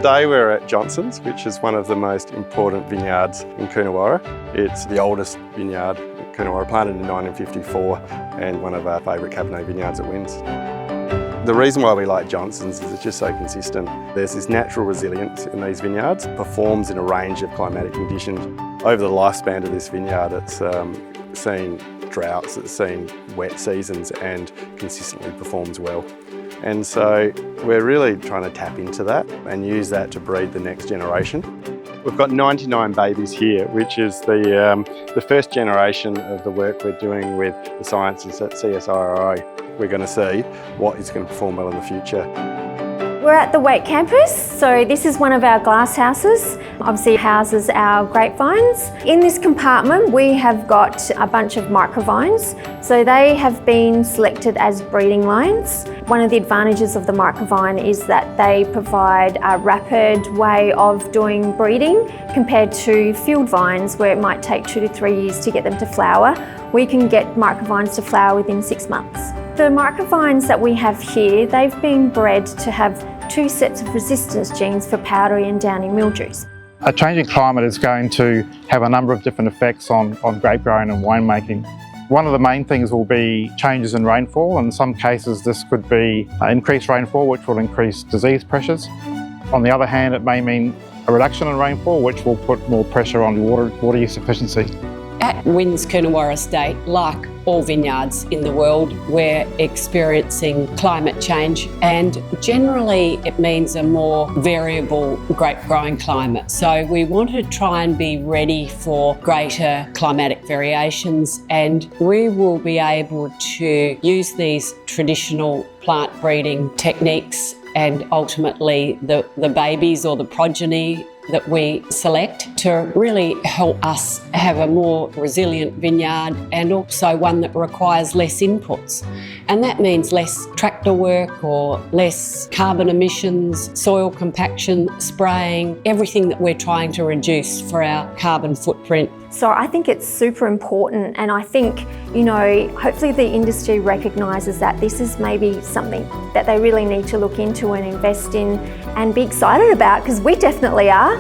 Today we're at Johnson's, which is one of the most important vineyards in Coonawarra. It's the oldest vineyard in Coonawarra, planted in 1954, and one of our favourite Cabernet vineyards at Wynns. The reason why we like Johnson's is it's just so consistent. There's this natural resilience in these vineyards, performs in a range of climatic conditions. Over the lifespan of this vineyard, it's seen droughts, it's seen wet seasons and consistently performs well. And so we're really trying to tap into that and use that to breed the next generation. We've got 99 babies here, which is the first generation of the work we're doing with the scientists at CSIRO. We're going to see what is going to perform well in the future. We're at the Wake campus, so this is one of our glass houses. Obviously houses our grapevines. In this compartment we have got a bunch of microvines, so they have been selected as breeding lines. One of the advantages of the microvine is that they provide a rapid way of doing breeding compared to field vines where it might take 2 to 3 years to get them to flower. We can get microvines to flower within 6 months. The microvines that we have here, they've been bred to have 2 sets of resistance genes for powdery and downy mildews. A changing climate is going to have a number of different effects on grape growing and winemaking. One of the main things will be changes in rainfall. In some cases this could be increased rainfall, which will increase disease pressures. On the other hand, it may mean a reduction in rainfall, which will put more pressure on water use efficiency. At Wynns Coonawarra Estate, like all vineyards in the world, we're experiencing climate change, and generally it means a more variable grape growing climate. So we want to try and be ready for greater climatic variations, and we will be able to use these traditional plant breeding techniques and ultimately the babies or the progeny that we select to really help us have a more resilient vineyard, and also one that requires less inputs. And that means less tractor work or less carbon emissions, soil compaction, spraying, everything that we're trying to reduce for our carbon footprint. So I think it's super important, and I think, hopefully the industry recognises that this is maybe something that they really need to look into and invest in and be excited about, because we definitely are.